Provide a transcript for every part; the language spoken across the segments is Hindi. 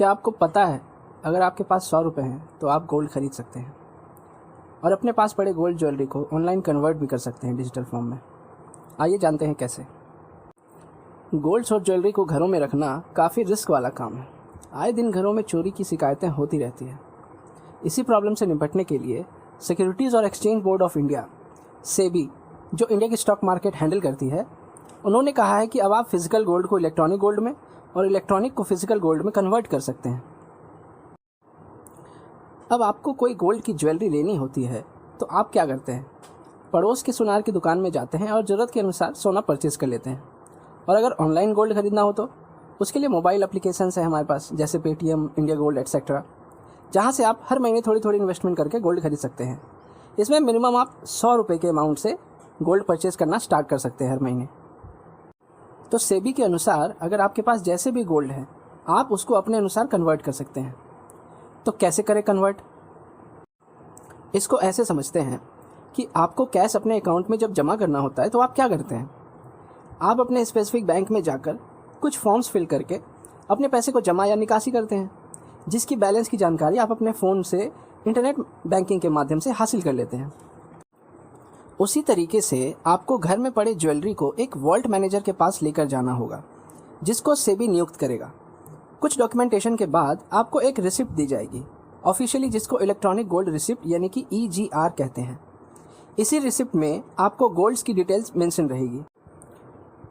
क्या आपको पता है, अगर आपके पास 100 रुपये हैं तो आप गोल्ड खरीद सकते हैं और अपने पास पड़े गोल्ड ज्वेलरी को ऑनलाइन कन्वर्ट भी कर सकते हैं डिजिटल फॉर्म में। आइए जानते हैं कैसे। गोल्ड और ज्वेलरी को घरों में रखना काफ़ी रिस्क वाला काम है। आए दिन घरों में चोरी की शिकायतें होती रहती है। इसी प्रॉब्लम से निपटने के लिए सिक्योरिटीज़ और exchange board of India SEBI, जो इंडिया की स्टॉक मार्केट हैंडल करती है, उन्होंने कहा है कि अब आप फिजिकल गोल्ड को इलेक्ट्रॉनिक गोल्ड में और इलेक्ट्रॉनिक को फिजिकल गोल्ड में कन्वर्ट कर सकते हैं। अब आपको कोई गोल्ड की ज्वेलरी लेनी होती है तो आप क्या करते हैं, पड़ोस के सुनार की दुकान में जाते हैं और ज़रूरत के अनुसार सोना परचेज़ कर लेते हैं। और अगर ऑनलाइन गोल्ड खरीदना हो तो उसके लिए मोबाइल एप्लीकेशंस हैं हमारे पास, जैसे पेटीएम, इंडिया गोल्ड एक्सेट्रा, जहाँ से आप हर महीने थोड़ी थोड़ी इन्वेस्टमेंट करके गोल्ड खरीद सकते हैं। इसमें मिनिमम आप 100 रुपये के अमाउंट से गोल्ड परचेज़ करना स्टार्ट कर सकते हैं हर महीने। तो सेबी के अनुसार अगर आपके पास जैसे भी गोल्ड है आप उसको अपने अनुसार कन्वर्ट कर सकते हैं। तो कैसे करें कन्वर्ट? इसको ऐसे समझते हैं कि आपको कैश अपने अकाउंट में जब जमा करना होता है तो आप क्या करते हैं, आप अपने स्पेसिफिक बैंक में जाकर कुछ फॉर्म्स फिल करके अपने पैसे को जमा या निकासी करते हैं, जिसकी बैलेंस की जानकारी आप अपने फ़ोन से इंटरनेट बैंकिंग के माध्यम से हासिल कर लेते हैं। उसी तरीके से आपको घर में पड़े ज्वेलरी को एक वॉल्ट मैनेजर के पास लेकर जाना होगा, जिसको सेबी नियुक्त करेगा। कुछ डॉक्यूमेंटेशन के बाद आपको एक रिसिप्ट दी जाएगी ऑफिशियली, जिसको इलेक्ट्रॉनिक गोल्ड रिसिप्ट यानी कि EGR कहते हैं। इसी रिसिप्ट में आपको गोल्ड्स की डिटेल्स मेंशन रहेगी।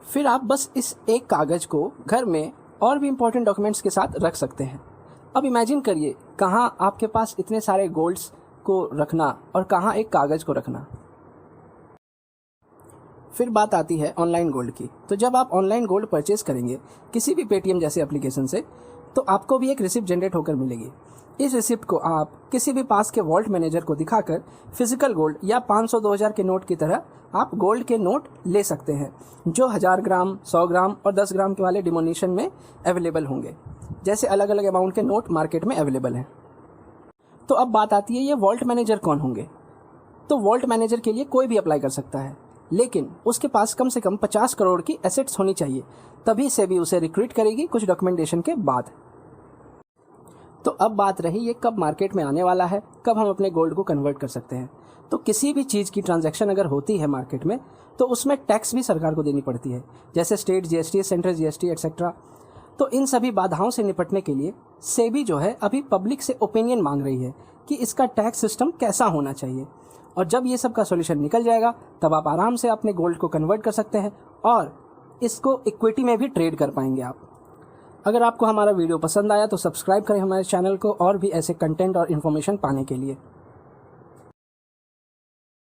फिर आप बस इस एक कागज़ को घर में और भी इम्पोर्टेंट डॉक्यूमेंट्स के साथ रख सकते हैं। अब इमेजिन करिए कहाँ आपके पास इतने सारे गोल्ड्स को रखना और कहाँ एक कागज़ को रखना। फिर बात आती है ऑनलाइन गोल्ड की। तो जब आप ऑनलाइन गोल्ड परचेज़ करेंगे किसी भी पेटीएम जैसे एप्लीकेशन से, तो आपको भी एक रिसिप्ट जनरेट होकर मिलेगी। इस रिसिप्ट को आप किसी भी पास के वॉल्ट मैनेजर को दिखाकर फिजिकल गोल्ड या 500, 2000 के नोट की तरह आप गोल्ड के नोट ले सकते हैं, जो 1000 ग्राम, 100 ग्राम और 10 ग्राम के वाले डिनोमिनेशन में अवेलेबल होंगे, जैसे अलग अलग अमाउंट के नोट मार्केट में अवेलेबल हैं। तो अब बात आती है ये वॉल्ट मैनेजर कौन होंगे। तो वॉल्ट मैनेजर के लिए कोई भी अप्लाई कर सकता है, लेकिन उसके पास कम से कम 50 करोड़ की एसेट्स होनी चाहिए, तभी सेबी उसे रिक्रूट करेगी कुछ डॉक्यूमेंटेशन के बाद। तो अब बात रही ये कब मार्केट में आने वाला है, कब हम अपने गोल्ड को कन्वर्ट कर सकते हैं। तो किसी भी चीज़ की ट्रांजैक्शन अगर होती है मार्केट में तो उसमें टैक्स भी सरकार को देनी पड़ती है, जैसे state GST, central GST etcetera. तो इन सभी बाधाओं से निपटने के लिए सेबी जो है अभी पब्लिक से ओपिनियन मांग रही है कि इसका टैक्स सिस्टम कैसा होना चाहिए। और जब ये सब का सॉल्यूशन निकल जाएगा तब आप आराम से अपने गोल्ड को कन्वर्ट कर सकते हैं और इसको इक्विटी में भी ट्रेड कर पाएंगे आप। अगर आपको हमारा वीडियो पसंद आया तो सब्सक्राइब करें हमारे चैनल को और भी ऐसे कंटेंट और इन्फॉर्मेशन पाने के लिए।